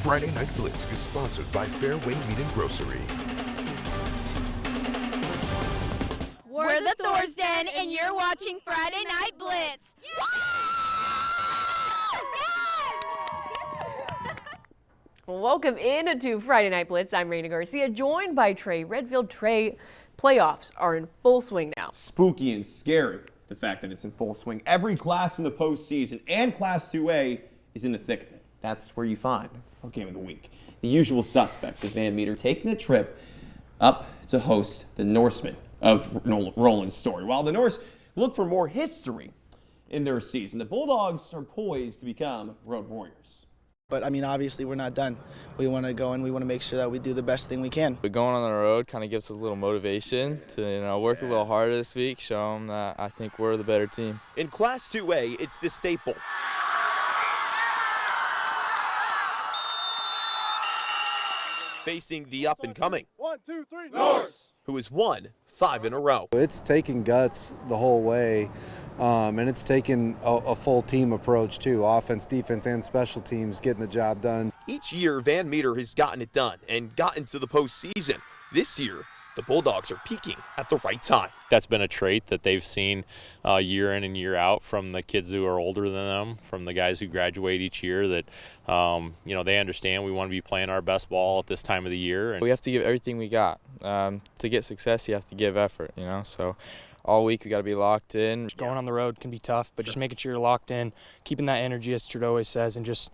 Friday Night Blitz is sponsored by Fairway Meat and Grocery. We're the Thorsden, and you're watching Friday Night Blitz. Welcome into Friday Night Blitz. I'm Raina Garcia, joined by Trey Redfield. Trey, playoffs are in full swing now. Spooky and scary, the fact that it's in full swing. Every class in the postseason and Class 2A is in the thick of it. That's where you find our game of the week. The usual suspects of Van Meter taking a trip up to host the Norsemen of Roland's story. While the Norse look for more history in their season, the Bulldogs are poised to become road warriors. But, I mean, obviously we're not done. We want to go and we want to make sure that we do the best thing we can. But going on the road kind of gives us a little motivation to work a little harder this week, show them that I think we're the better team. In Class 2A, it's the staple. Facing the up-and-coming 1, 2, 3, Norse, who has won 5 in a row. It's taken guts the whole way, and it's taken a full team approach too, offense, defense, and special teams getting the job done. Each year, Van Meter has gotten it done and gotten to the postseason. This year, the Bulldogs are peaking at the right time. That's been a trait that they've seen year in and year out from the kids who are older than them, from the guys who graduate each year, that they understand we want to be playing our best ball at this time of the year. We have to give everything we got. To get success, you have to give effort, so all week we got to be locked in. Going on the road can be tough, but just making sure you're locked in, keeping that energy, as Trudeau always says, and just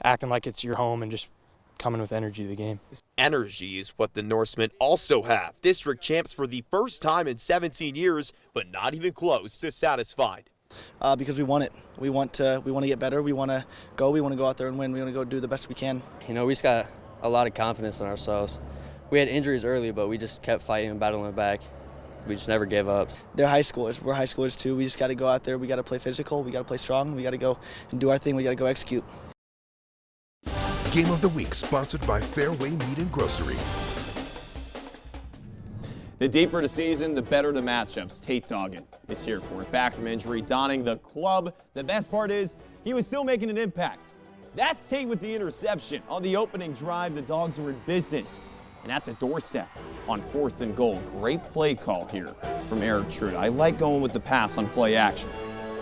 acting like it's your home and just coming with energy to the game. Energy is what the Norsemen also have. District champs for the first time in 17 years, but not even close to satisfied. Because we want it. We want to get better. We want to go out there and win. We want to go do the best we can. We just got a lot of confidence in ourselves. We had injuries early, but we just kept fighting and battling back. We just never gave up. They're high schoolers. We're high schoolers too. We just got to go out there. We got to play physical. We got to play strong. We got to go and do our thing. We got to go execute. Game of the Week sponsored by Fairway Meat and Grocery. The deeper the season, the better the matchups. Tate Doggett is here for it. Back from injury, donning the club. The best part is he was still making an impact. That's Tate with the interception. On the opening drive, the Dogs are in business. And at the doorstep on 4th and goal. Great play call here from Eric Trude. I like going with the pass on play action.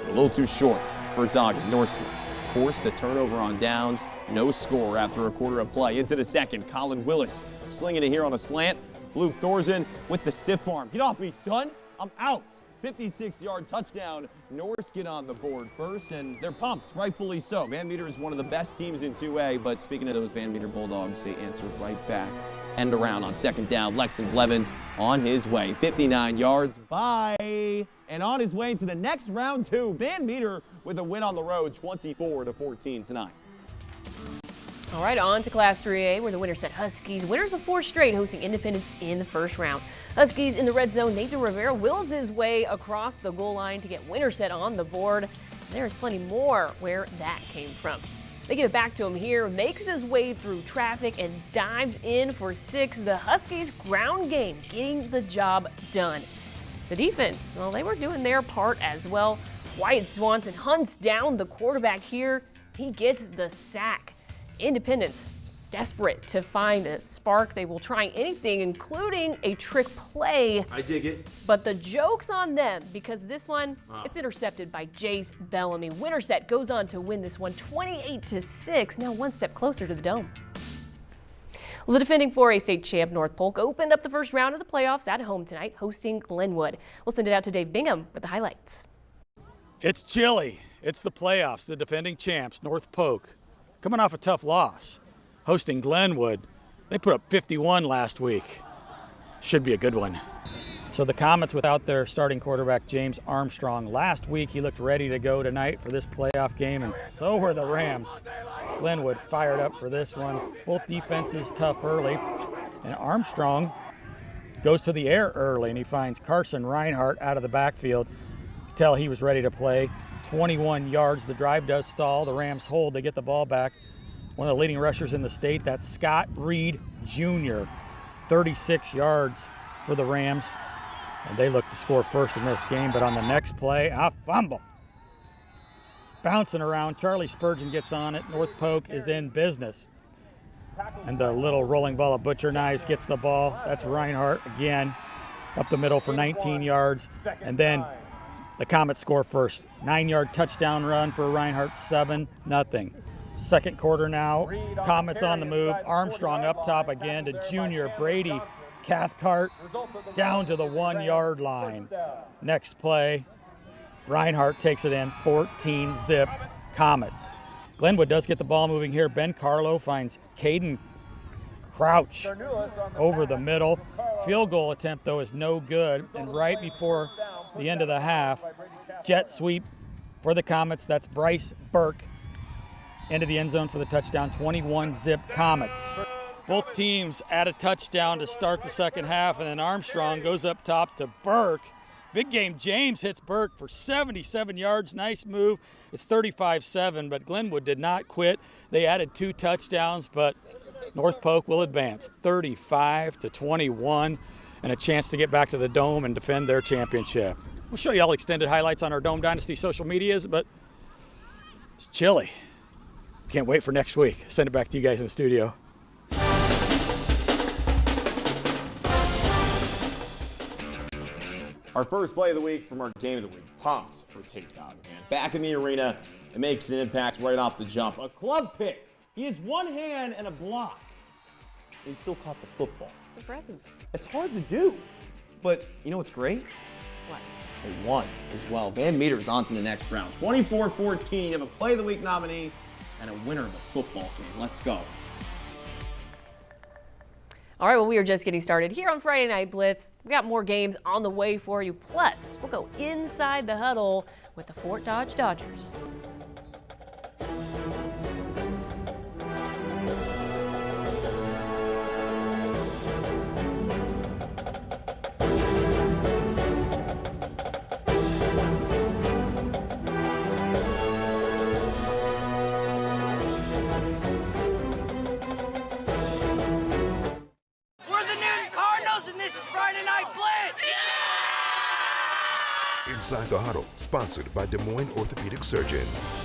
A little too short for Doggett. Norseman forced the turnover on downs. No score after a quarter of play. Into the second, Colin Willis slinging it here on a slant. Luke Thorsen with the stiff arm. Get off me, son. I'm out. 56-yard touchdown. Norse get on the board first, and they're pumped, rightfully so. Van Meter is one of the best teams in 2A, but speaking of those Van Meter Bulldogs, they answered right back. End around on 2nd down. Lexon Blevins on his way. 59 yards. Bye. And on his way to the next round 2. Van Meter with a win on the road, 24-14 tonight. All right, on to Class 3A, where the Winterset Huskies, winners of 4 straight, hosting Independence in the first round. Huskies in the red zone. Nathan Rivera wills his way across the goal line to get Winterset on the board. There's plenty more where that came from. They give it back to him here, makes his way through traffic and dives in for 6. The Huskies' ground game getting the job done. The defense, well, they were doing their part as well. Wyatt Swanson hunts down the quarterback here. He gets the sack. Independence, desperate to find a spark. They will try anything, including a trick play. I dig it. But the joke's on them, because this one, it's intercepted by Jace Bellamy. Winterset goes on to win this one 28-6, now one step closer to the Dome. Well, the defending 4A state champ North Polk opened up the first round of the playoffs at home tonight, hosting Glenwood. We'll send it out to Dave Bingham with the highlights. It's chilly. It's the playoffs. The defending champs, North Polk, coming off a tough loss, hosting Glenwood. They put up 51 last week. Should be a good one. So the Comets without their starting quarterback, James Armstrong. Last week he looked ready to go tonight for this playoff game, and so were the Rams. Glenwood fired up for this one. Both defenses tough early, and Armstrong goes to the air early, and he finds Carson Reinhardt out of the backfield. You can tell he was ready to play. 21 yards. The drive does stall. The Rams hold. They get the ball back. One of the leading rushers in the state, that's Scott Reed Jr. 36 yards for the Rams. And they look to score first in this game, but on the next play, a fumble. Bouncing around, Charlie Spurgeon gets on it. North Polk is in business. And the little rolling ball of Butcher Knives gets the ball. That's Reinhardt again, up the middle for 19 yards. And then the Comets score first. 9-yard touchdown run for Reinhardt, 7-0. Second quarter now, Comets on the move. Armstrong up top again to junior Brady Cathcart down to the 1-yard line. Next play, Reinhardt takes it in, 14-zip Comets. Glenwood does get the ball moving here. Ben Carlo finds Caden Crouch over the middle. Field goal attempt, though, is no good. And right before the end of the half, jet sweep for the Comets. That's Bryce Burke into the end zone for the touchdown, 21-zip Comets. Both teams add a touchdown to start the second half, and then Armstrong goes up top to Burke. Big game James hits Burke for 77 yards. Nice move. It's 35-7, but Glenwood did not quit. They added 2 touchdowns, but North Polk will advance 35-21 and a chance to get back to the Dome and defend their championship. We'll show you all extended highlights on our Dome Dynasty social medias, but it's chilly. Can't wait for next week. Send it back to you guys in the studio. Our first play of the week from our game of the week. Pumped for Tate Toggett, man. Back in the arena, it makes an impact right off the jump. A club pick. He has one hand and a block. And he still caught the football. It's impressive. It's hard to do. But you know what's great? What? They won as well. Van Meter's on to the next round. 24-14. You have a play of the week nominee and a winner of the football game. Let's go. All right, well, we are just getting started here on Friday Night Blitz. We got more games on the way for you. Plus, we'll go inside the huddle with the Fort Dodge Dodgers. Inside the Huddle, sponsored by Des Moines Orthopedic Surgeons.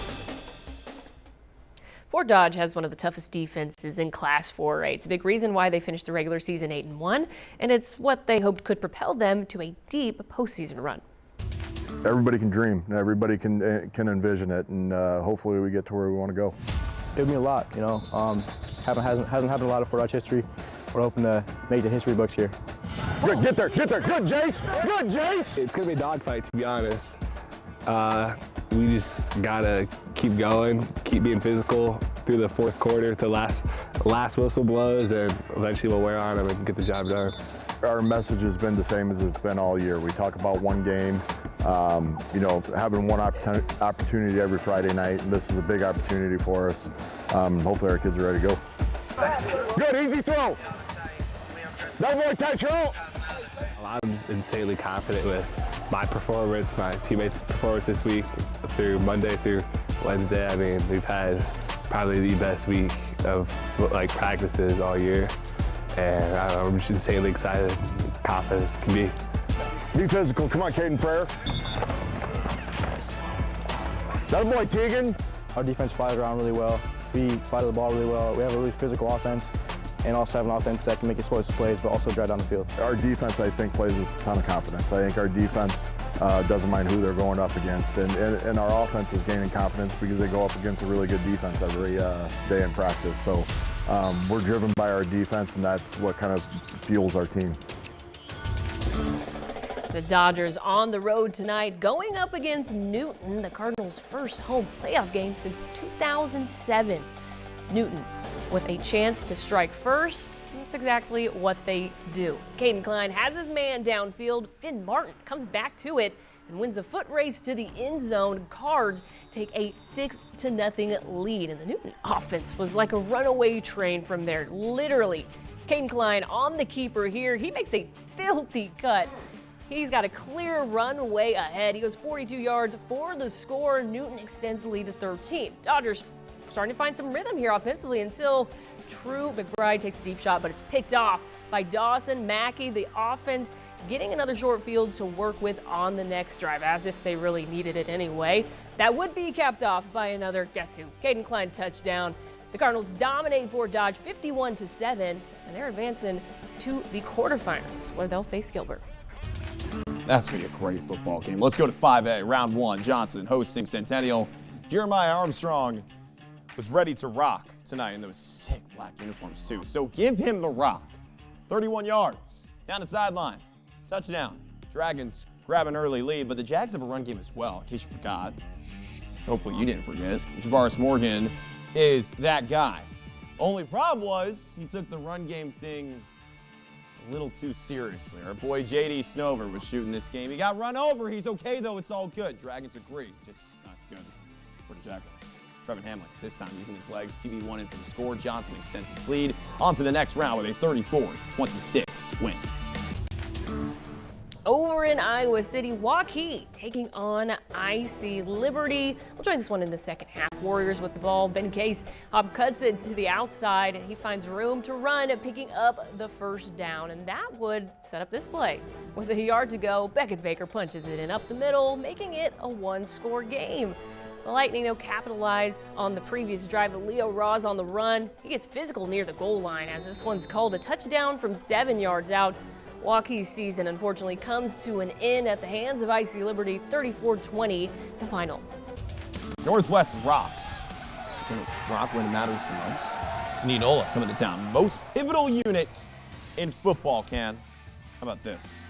Fort Dodge has one of the toughest defenses in Class 4A. It's a big reason why they finished the regular season 8-1, and it's what they hoped could propel them to a deep postseason run. Everybody can dream, and everybody can envision it, and hopefully we get to where we want to go. It would mean a lot, you know. Hasn't happened a lot of Fort Dodge history. We're hoping to make the history books here. Good, get there, good Jace, good Jace! It's gonna be a dogfight, to be honest. We just gotta keep going, keep being physical through the fourth quarter, till last whistle blows, and eventually we'll wear on them and get the job done. Our message has been the same as it's been all year. We talk about one game, you know, having one opportunity every Friday night, and this is a big opportunity for us. Hopefully our kids are ready to go. Good, easy throw. That boy, tight throw. I'm insanely confident with my performance, my teammates' performance this week through Monday through Wednesday. I mean, we've had probably the best week of practices all year, and I'm just insanely excited, confident as can be. Be physical. Come on, Caden Frere. That boy, Tegan. Our defense flies around really well. We fly to the ball really well. We have a really physical offense, and also have an offense that can make explosive plays, but also drive down the field. Our defense, I think, plays with a ton of confidence. I think our defense doesn't mind who they're going up against, and our offense is gaining confidence because they go up against a really good defense every day in practice. So we're driven by our defense, and that's what kind of fuels our team. The Dodgers on the road tonight, going up against Newton, the Cardinals' first home playoff game since 2007. Newton with a chance to strike first. That's exactly what they do. Caden Klein has his man downfield. Finn Martin comes back to it and wins a foot race to the end zone. Cards take a 6-0 lead, and the Newton offense was like a runaway train from there, literally. Caden Klein on the keeper here. He makes a filthy cut. He's got a clear runway ahead. He goes 42 yards for the score. Newton extends the lead to 13. Dodgers starting to find some rhythm here offensively until True McBride takes a deep shot, but it's picked off by Dawson Mackey. The offense getting another short field to work with on the next drive, as if they really needed it anyway. That would be capped off by another, guess who, Caden Klein touchdown. The Cardinals dominate Fort Dodge 51-7, and they're advancing to the quarterfinals where they'll face Gilbert. That's going to be a great football game. Let's go to 5A, round 1. Johnson hosting Centennial. Jeremiah Armstrong was ready to rock tonight in those sick black uniforms too. So give him the rock. 31 yards down the sideline. Touchdown. Dragons grab an early lead, but the Jags have a run game as well, in case you forgot. Hopefully you didn't forget. Javaris Morgan is that guy. Only problem was he took the run game thing a little too seriously. Our boy J.D. Snover was shooting this game. He got run over. He's okay, though. It's all good. Dragons agree. Just not good for the Jaguars. Trevin Hamlin, this time using his legs. QB1 in for the score. Johnson extends its lead. On to the next round with a 34-26 win. Over in Iowa City, Waukee taking on IC Liberty. We'll join this one in the second half. Warriors with the ball. Ben Case cuts it to the outside. He finds room to run, picking up the first down, and that would set up this play. With a yard to go, Beckett Baker punches it in up the middle, making it a one-score game. The Lightning, though, capitalize on the previous drive. The Leo Ross on the run. He gets physical near the goal line as this one's called a touchdown from 7 yards out. Waukee's season, unfortunately, comes to an end at the hands of IC Liberty, 34-20, the final. Northwest rocks. Can rock when it matters the most. Nedola coming to town. Most pivotal unit in football, Can. How about this?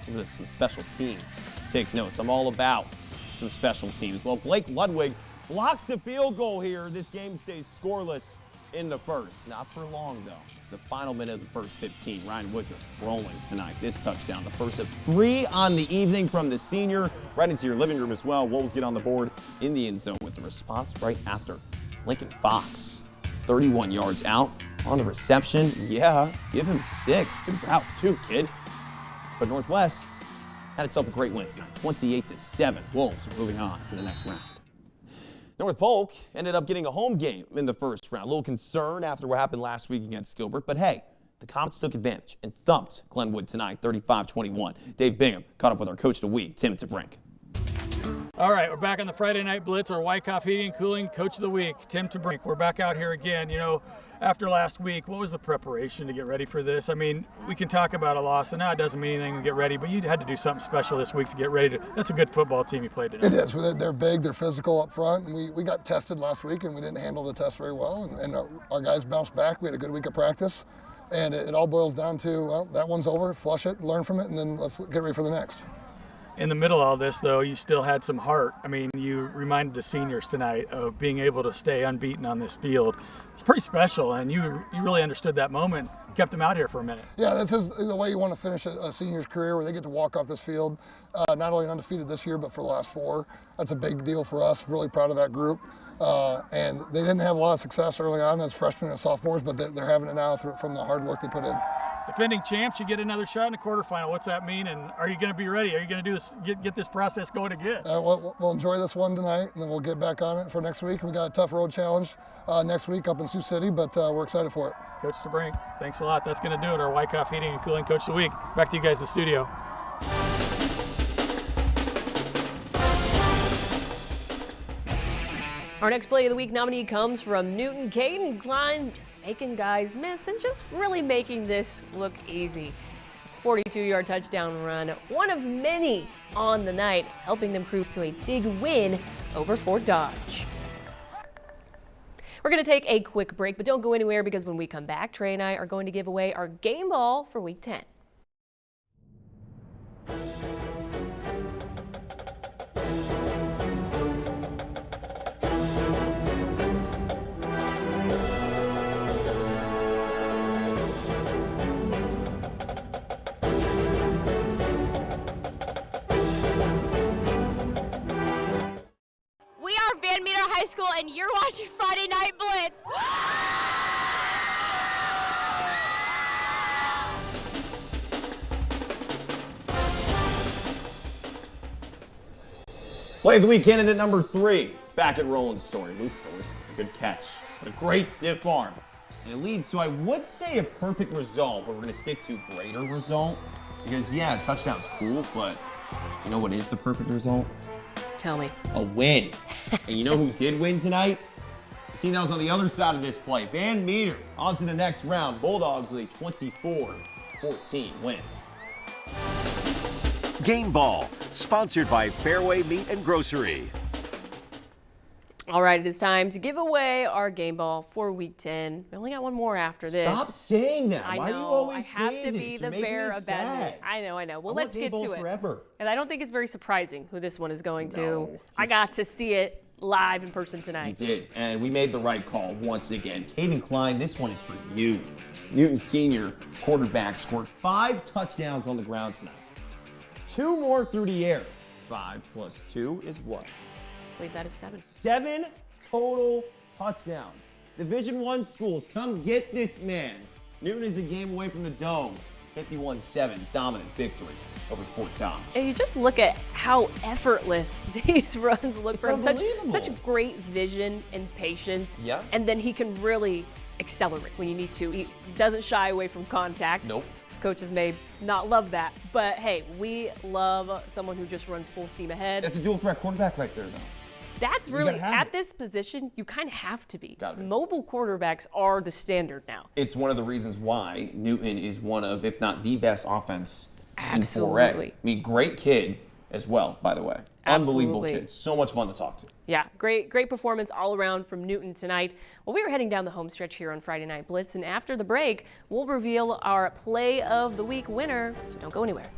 Look at this, some special teams. Take notes. I'm all about some special teams. Well, Blake Ludwig blocks the field goal here. This game stays scoreless in the first. Not for long, though. It's the final minute of the first 15. Ryan Woodruff rolling tonight. This touchdown, the first of 3 on the evening from the senior. Right into your living room as well. Wolves get on the board in the end zone with the response right after. Lincoln Fox, 31 yards out on the reception. Yeah, give him 6. Good route too, kid. But Northwest had itself a great win tonight, 28-7. Wolves are moving on to the next round. North Polk ended up getting a home game in the first round. A little concern after what happened last week against Gilbert, but hey, the Comets took advantage and thumped Glenwood tonight, 35-21. Dave Bingham caught up with our coach of the week, Tim DeBrink. All right, we're back on the Friday Night Blitz, our Wyckoff Heating and Cooling Coach of the Week, Tim DeBrink. We're back out here again. You know, after last week, what was the preparation to get ready for this? I mean, we can talk about a loss, and now it doesn't mean anything to get ready, but you had to do something special this week to get ready. That's a good football team you played today. It is. They're big, they're physical up front, and we got tested last week, and we didn't handle the test very well, and our guys bounced back. We had a good week of practice, and it all boils down to, well, that one's over, flush it, learn from it, and then let's get ready for the next. In the middle of all this, though, you still had some heart. I mean, you reminded the seniors tonight of being able to stay unbeaten on this field. It's pretty special, and you really understood that moment, kept them out here for a minute. Yeah, this is the way you want to finish a senior's career, where they get to walk off this field, not only undefeated this year, but for the last 4. That's a big deal for us. Really proud of that group. And they didn't have a lot of success early on as freshmen and sophomores, but they're having it now from the hard work they put in. Defending champs, you get another shot in the quarterfinal. What's that mean? And are you going to be ready? Are you going to do this? Get this process going again? We'll enjoy this one tonight, and then we'll get back on it for next week. We got a tough road challenge next week up in Sioux City, but we're excited for it. Coach DeBrink, thanks a lot. That's going to do it. Our Wyckoff Heating and Cooling Coach of the Week. Back to you guys in the studio. Our next play of the week nominee comes from Newton. Caden Klein just making guys miss and just really making this look easy. It's a 42-yard touchdown run, one of many on the night, helping them cruise to a big win over Fort Dodge. We're going to take a quick break, but don't go anywhere because when we come back, Trey and I are going to give away our game ball for Week 10. High School, and you're watching Friday Night Blitz. Play of the week candidate number 3, back at Roland's story. Luke Thor's a good catch, but a great stiff arm. And it leads to, I would say, a perfect result, but we're going to stick to greater result. Because, yeah, a touchdown's cool, but you know what is the perfect result? Tell me. A win. And you know who did win tonight? A Team that was on the other side of this play. Van Meter on to the next round. Bulldogs with a 24-14 win. Game Ball, sponsored by Fairway Meat and Grocery. All right, it is time to give away our game ball for week 10. We only got one more after this. Stop saying that. I know. Why do you always I have say to this? be the You're making bearer me of bad news. sad. I know. Well, I want let's game get balls to it. forever. And I don't think it's very surprising who this one is going to. No, I got to see it live in person tonight. You did, and we made the right call once again. Caden Klein, this one is for you. Newton Senior quarterback scored 5 touchdowns on the ground tonight. 2 more through the air. 5 plus 2 is what? I believe that is 7. 7 total touchdowns. Division I schools, come get this man. Newton is a game away from the Dome. 51-7, dominant victory over Fort Dodge. And you just look at how effortless these runs look for him. Such great vision and patience. Yeah. And then he can really accelerate when you need to. He doesn't shy away from contact. Nope. His coaches may not love that, but hey, we love someone who just runs full steam ahead. That's a dual threat quarterback right there, though. That's really, at this position, you kind of have to be. Mobile quarterbacks are the standard now. It's one of the reasons why Newton is one of, if not the best offense Absolutely. in 4A. I mean, great kid as well, by the way. Unbelievable Absolutely. kid. So much fun to talk to. Yeah, great performance all around from Newton tonight. Well, we are heading down the home stretch here on Friday Night Blitz, and after the break, we'll reveal our Play of the Week winner, so don't go anywhere.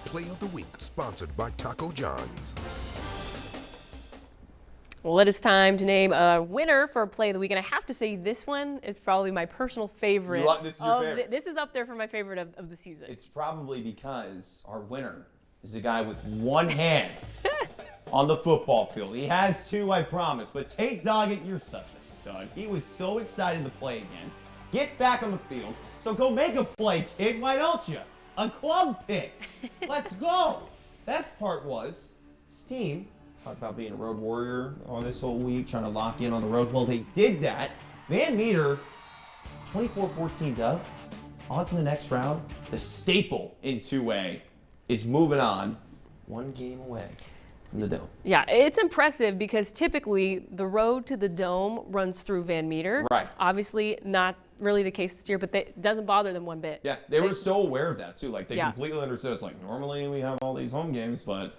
Play of the Week, sponsored by Taco John's. Well, it is time to name a winner for Play of the Week, and I have to say this one is probably my personal favorite. This is your favorite? This is up there for my favorite of the season. It's probably because our winner is a guy with one hand on the football field. He has 2, I promise, but Tate Doggett, you're such a stud. He was so excited to play again. Gets back on the field, so go make a play, kid. Why don't you? A club pick. Let's go. Best part was, his team talked about being a road warrior on this whole week, trying to lock in on the road. Well, they did that. Van Meter, 24-14 dub. On to the next round. The staple in 2A is moving on, 1 game away from the Dome. Yeah, it's impressive because typically the road to the Dome runs through Van Meter. Right. Obviously not really the case this year, but it doesn't bother them one bit. Yeah, they were so aware of that too. Like they Yeah. completely understood. It's like normally we have all these home games, but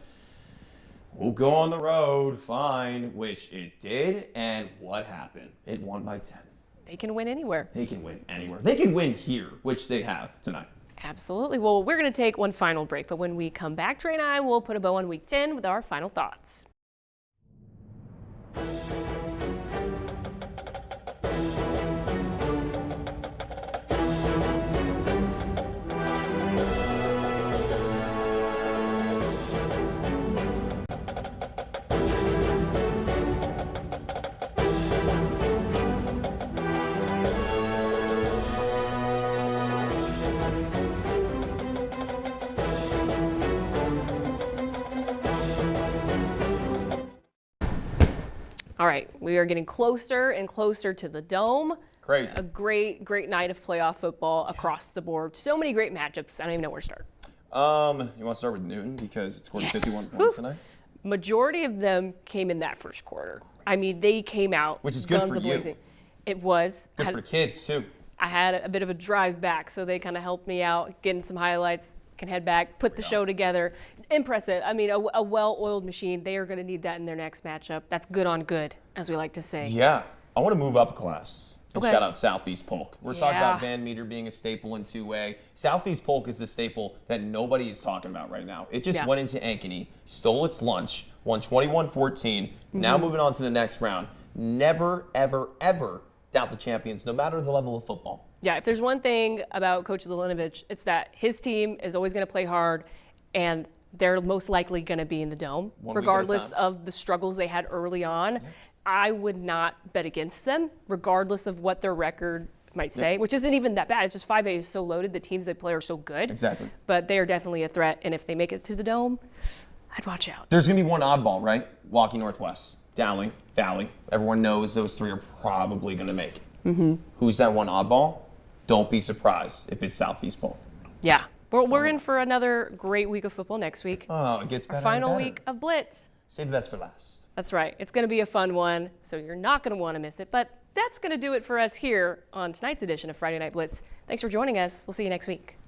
we'll go on the road, fine, which it did. And what happened? It won by 10. They can win anywhere. They can win anywhere. They can win here, which they have tonight. Absolutely. Well, we're going to take one final break, but when we come back, Trey and I will put a bow on week 10 with our final thoughts. All right, we are getting closer and closer to the Dome. Crazy. A great night of playoff football across the board. So many great matchups. I don't even know where to start. You want to start with Newton because it scored 51 points tonight? Majority of them came in that first quarter. I mean, they came out. Which is good guns for you. a-blazing. It was. Good for kids too. I had a bit of a drive back, so they kind of helped me out, getting some highlights, can head back, put the show together. Impressive. I mean, a well-oiled machine. They are going to need that in their next matchup. That's good on good, as we like to say. Yeah. I want to move up a class. And Okay. shout out Southeast Polk. We're talking Yeah. about Van Meter being a staple in 2A. Southeast Polk is the staple that nobody is talking about right now. It just Yeah. went into Ankeny, stole its lunch, won 21-14. Now Mhm. moving on to the next round. Never, ever, ever doubt the champions, no matter the level of football. Yeah, if there's one thing about Coach Zelinovich, it's that his team is always going to play hard, and they're most likely going to be in the Dome, 1 week at a regardless time. of the struggles they had early on. I would not bet against them, regardless of what their record might say, which isn't even that bad. It's just 5A is so loaded. The teams they play are so good. Exactly. But they are definitely a threat. And if they make it to the Dome, I'd watch out. There's going to be one oddball, right? Walking Northwest, Dowling, Valley. Everyone knows those three are probably going to make it. Mm-hmm. Who's that one oddball? Don't be surprised if it's Southeast Bowl. Yeah. Well, we're in for another great week of football next week. Oh, it gets better. Our final and better. week of Blitz. Save the best for last. That's right. It's going to be a fun one, so you're not going to want to miss it. But that's going to do it for us here on tonight's edition of Friday Night Blitz. Thanks for joining us. We'll see you next week.